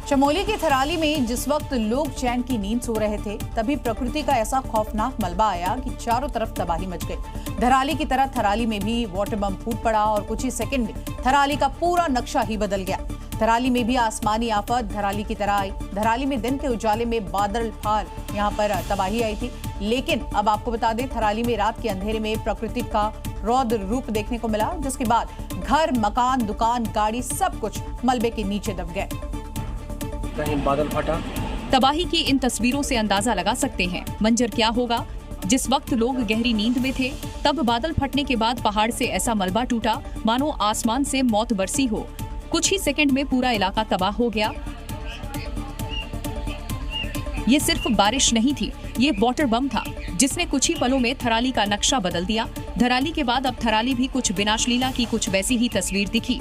चमोली की थराली में जिस वक्त लोग चैन की नींद सो रहे थे, तभी प्रकृति का ऐसा खौफनाक मलबा आया कि चारों तरफ तबाही मच गई। धराली की तरह थराली में भी वाटर बम फूट पड़ा और कुछ ही सेकंड में थराली का पूरा नक्शा ही बदल गया। थराली में भी आसमानी आफत धराली की तरह आई। धराली में दिन के उजाले में बादल फाल यहाँ पर तबाही आई थी। लेकिन अब आपको बता दें, थराली में रात के अंधेरे में प्रकृति का रौद्र रूप देखने को मिला, जिसके बाद घर, मकान, दुकान, गाड़ी सब कुछ मलबे के नीचे दब गए। कहीं बादल फटा। तबाही की इन तस्वीरों से अंदाजा लगा सकते हैं मंजर क्या होगा। जिस वक्त लोग गहरी नींद में थे, तब बादल फटने के बाद पहाड़ से ऐसा मलबा टूटा मानो आसमान से मौत बरसी हो। कुछ ही सेकंड में पूरा इलाका तबाह हो गया। ये सिर्फ बारिश नहीं थी, ये वाटर बम था जिसने कुछ ही पलों में थराली का नक्शा बदल दिया। धराली के बाद अब थराली भी कुछ विनाशलीला की कुछ वैसी ही तस्वीर दिखी।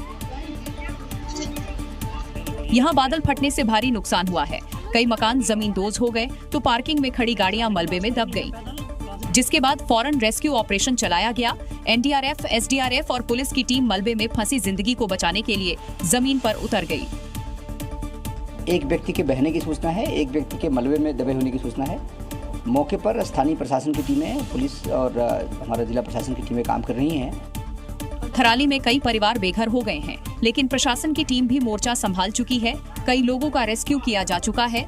यहाँ बादल फटने से भारी नुकसान हुआ है। कई मकान जमींदोज हो गए तो पार्किंग में खड़ी गाड़ियां मलबे में दब गईं। जिसके बाद फौरन रेस्क्यू ऑपरेशन चलाया गया। एनडीआरएफ, एसडीआरएफ और पुलिस की टीम मलबे में फंसी जिंदगी को बचाने के लिए जमीन पर उतर गई। एक व्यक्ति के बहने की सूचना है, एक व्यक्ति के मलबे में दबे होने की सूचना है। मौके पर स्थानीय प्रशासन की टीमें, पुलिस और हमारा जिला प्रशासन की टीमें काम कर रही हैं। थराली में कई परिवार बेघर हो गए हैं, लेकिन प्रशासन की टीम भी मोर्चा संभाल चुकी है। कई लोगों का रेस्क्यू किया जा चुका है।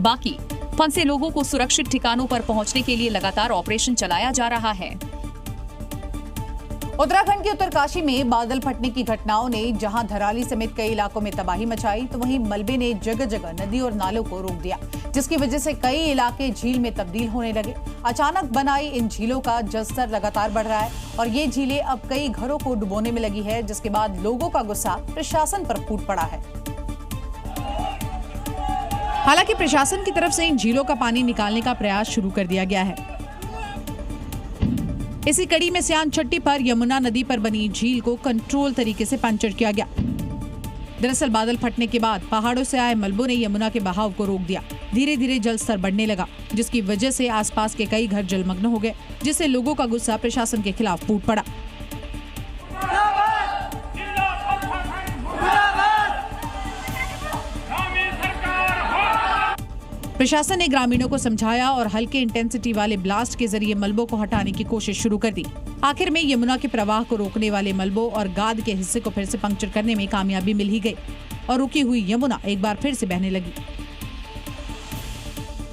बाकी फंसे लोगों को सुरक्षित ठिकानों पर पहुंचने के लिए लगातार ऑपरेशन चलाया जा रहा है। उत्तराखंड के उत्तरकाशी में बादल फटने की घटनाओं ने जहां धराली समेत कई इलाकों में तबाही मचाई, तो वहीं मलबे ने जगह जगह नदी और नालों को रोक दिया, जिसकी वजह से कई इलाके झील में तब्दील होने लगे। अचानक बनाई इन झीलों का जलस्तर लगातार बढ़ रहा है और ये झीलें अब कई घरों को डुबोने में लगी है, जिसके बाद लोगों का गुस्सा प्रशासन पर फूट पड़ा है। हालांकि प्रशासन की तरफ से इन झीलों का पानी निकालने का प्रयास शुरू कर दिया गया है। इसी कड़ी में सियान छट्टी पर यमुना नदी पर बनी झील को कंट्रोल तरीके से पंचर किया गया। दरअसल बादल फटने के बाद पहाड़ों से आए मलबों ने यमुना के बहाव को रोक दिया। धीरे धीरे जल स्तर बढ़ने लगा, जिसकी वजह से आसपास के कई घर जलमग्न हो गए, जिससे लोगों का गुस्सा प्रशासन के खिलाफ फूट पड़ा। प्रशासन ने ग्रामीणों को समझाया और हल्के इंटेंसिटी वाले ब्लास्ट के जरिए मलबों को हटाने की कोशिश शुरू कर दी। आखिर में यमुना के प्रवाह को रोकने वाले मलबों और गाद के हिस्से को फिर से पंक्चर करने में कामयाबी मिल ही गई और रुकी हुई यमुना एक बार फिर से बहने लगी।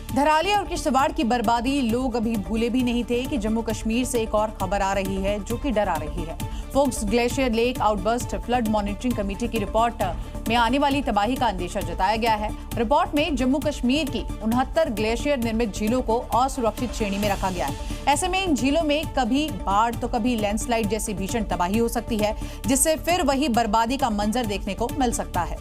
धराली और किश्तवाड़ की बर्बादी लोग अभी भूले भी नहीं थे कि जम्मू कश्मीर से एक और खबर आ रही है जो कि डरा रही है। फोक्स glacier lake outburst flood monitoring committee की रिपोर्ट में आने वाली तबाही का अंदेशा जताया गया है। रिपोर्ट में जम्मू कश्मीर की 69 ग्लेशियर निर्मित झीलों को असुरक्षित श्रेणी में रखा गया है। ऐसे में इन झीलों में कभी बाढ़ तो कभी लैंडस्लाइड जैसी भीषण तबाही हो सकती है, जिससे फिर वही बर्बादी का मंजर देखने को मिल सकता है।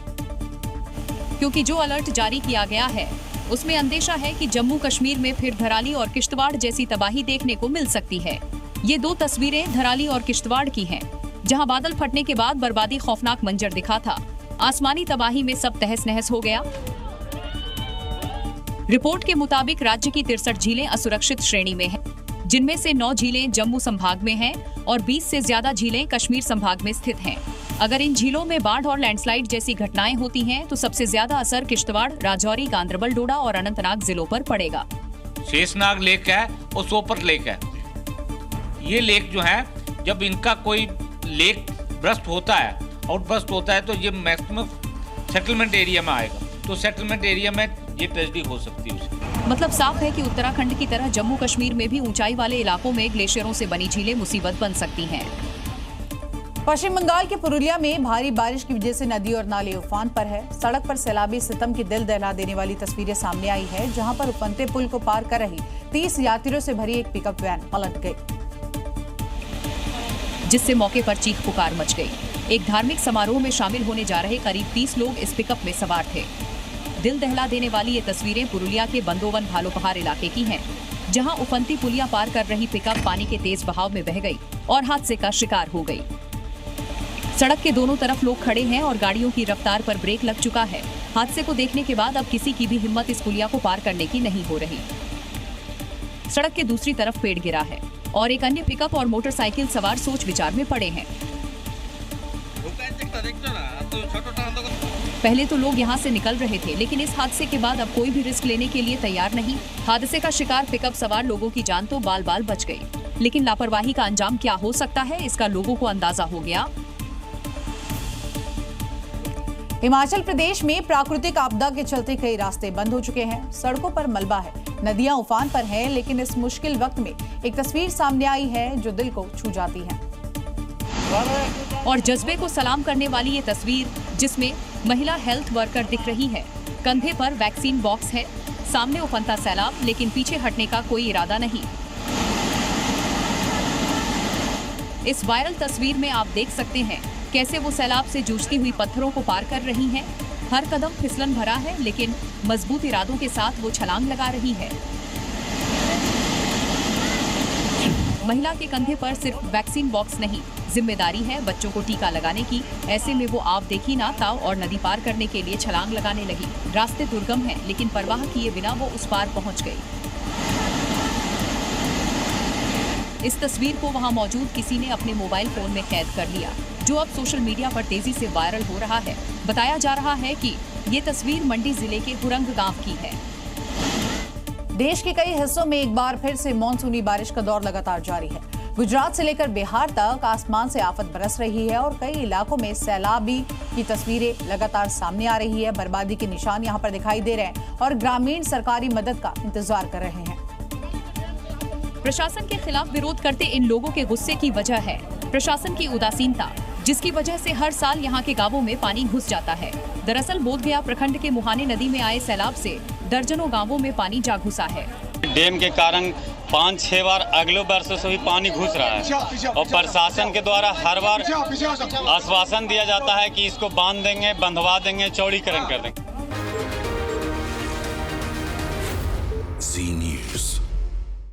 क्योंकि जो अलर्ट जारी किया गया है उसमें अंदेशा है कि जम्मू कश्मीर में फिर धराली और किश्तवाड़ जैसी तबाही देखने को मिल सकती है। ये दो तस्वीरें धराली और किश्तवाड़ की हैं, जहां बादल फटने के बाद बर्बादी खौफनाक मंजर दिखा था। आसमानी तबाही में सब तहस नहस हो गया। रिपोर्ट के मुताबिक राज्य की 63 झीलें असुरक्षित श्रेणी में हैं, जिनमें से 9 झीलें जम्मू संभाग में हैं और 20 से ज्यादा झीलें कश्मीर संभाग में स्थित हैं। अगर इन झीलों में बाढ़ और लैंडस्लाइड जैसी घटनाएं होती हैं, तो सबसे ज्यादा असर किश्तवाड़, राजौरी, गांदरबल, डोडा और अनंतनाग जिलों पर पड़ेगा। शेषनाग लेक है और सोपर लेक है। ये लेक जो है, जब इनका कोई लेक ब्रस्ट होता है, आउटबर्स्ट होता है, तो ये मैक्सिमम सेटलमेंट एरिया में आएगा। तो सेटलमेंट एरिया में ये ट्रेजेडी हो सकती है उसकी। मतलब साफ है कि उत्तराखंड की तरह जम्मू कश्मीर में भी ऊंचाई वाले इलाकों में ग्लेशियरों से बनी झीलें मुसीबत बन सकती हैं। पश्चिम बंगाल के पुरुलिया में भारी बारिश की वजह से नदी और नाले उफान पर है। सड़क पर सैलाबी सितम की दिल दहला देने वाली तस्वीरें सामने आई है, जहां पर उफनते पुल को पार कर रही 30 यात्रियों से भरी एक पिकअप वैन पलट गई, जिससे मौके पर चीख पुकार मच गई। एक धार्मिक समारोह में शामिल होने जा रहे करीब 30 लोग इस पिकअप में सवार थे। दिल दहला देने वाली ये तस्वीरें पुरुलिया के बंदोवन भालोपहाड़ इलाके की हैं, जहां उफनती पुलिया पार कर रही पिकअप पानी के तेज बहाव में बह गई और हादसे का शिकार हो गई। सड़क के दोनों तरफ लोग खड़े हैं और गाड़ियों की रफ्तार पर ब्रेक लग चुका है। हादसे को देखने के बाद अब किसी की भी हिम्मत इस पुलिया को पार करने की नहीं हो रही। सड़क के दूसरी तरफ पेड़ गिरा है और एक अन्य पिकअप और मोटरसाइकिल सवार सोच विचार में पड़े हैं। पहले तो लोग यहाँ से निकल रहे थे, लेकिन इस हादसे के बाद अब कोई भी रिस्क लेने के लिए तैयार नहीं। हादसे का शिकार पिकअप सवार लोगों की जान तो बाल बाल बच गई, लेकिन लापरवाही का अंजाम क्या हो सकता है, इसका लोगों को अंदाजा हो गया। हिमाचल प्रदेश में प्राकृतिक आपदा के चलते कई रास्ते बंद हो चुके हैं। सड़कों पर मलबा है, नदियां उफान पर हैं, लेकिन इस मुश्किल वक्त में एक तस्वीर सामने आई है जो दिल को छू जाती है। और जज्बे को सलाम करने वाली ये तस्वीर, जिसमें महिला हेल्थ वर्कर दिख रही है, कंधे पर वैक्सीन बॉक्स है, सामने उफनता सैलाब, लेकिन पीछे हटने का कोई इरादा नहीं। इस वायरल तस्वीर में आप देख सकते हैं कैसे वो सैलाब से जूझती हुई पत्थरों को पार कर रही हैं। हर कदम फिसलन भरा है, लेकिन मजबूत इरादों के साथ वो छलांग लगा रही है। महिला के कंधे पर सिर्फ वैक्सीन बॉक्स नहीं, जिम्मेदारी है बच्चों को टीका लगाने की। ऐसे में वो आप देखी ना ताव और नदी पार करने के लिए छलांग लगाने लगी। रास्ते दुर्गम हैं, लेकिन परवाह किए बिना वो उस पार पहुंच गई। इस तस्वीर को वहां मौजूद किसी ने अपने मोबाइल फोन में कैद कर लिया, जो अब सोशल मीडिया पर तेजी से वायरल हो रहा है। बताया जा रहा है कि ये तस्वीर मंडी जिले के हुरंग गांव की है। देश के कई हिस्सों में एक बार फिर से मानसूनी बारिश का दौर लगातार जारी है। गुजरात से लेकर बिहार तक आसमान से आफत बरस रही है और कई इलाकों में सैलाबी की तस्वीरें लगातार सामने आ रही है। बर्बादी के निशान यहां पर दिखाई दे रहे हैं और ग्रामीण सरकारी मदद का इंतजार कर रहे हैं। प्रशासन के खिलाफ विरोध करते इन लोगों के गुस्से की वजह है प्रशासन की उदासीनता, जिसकी वजह से हर साल यहाँ के गांवों में पानी घुस जाता है। दरअसल बोधगया प्रखंड के मुहाने नदी में आए सैलाब से दर्जनों गांवों में पानी जा घुसा है। डैम के कारण 5-6 बार अगले वर्षों से भी पानी घुस रहा है और प्रशासन के द्वारा हर बार आश्वासन दिया जाता है कि इसको बांध देंगे, बंधवा देंगे, चौड़ीकरण कर देंगे। Zee News.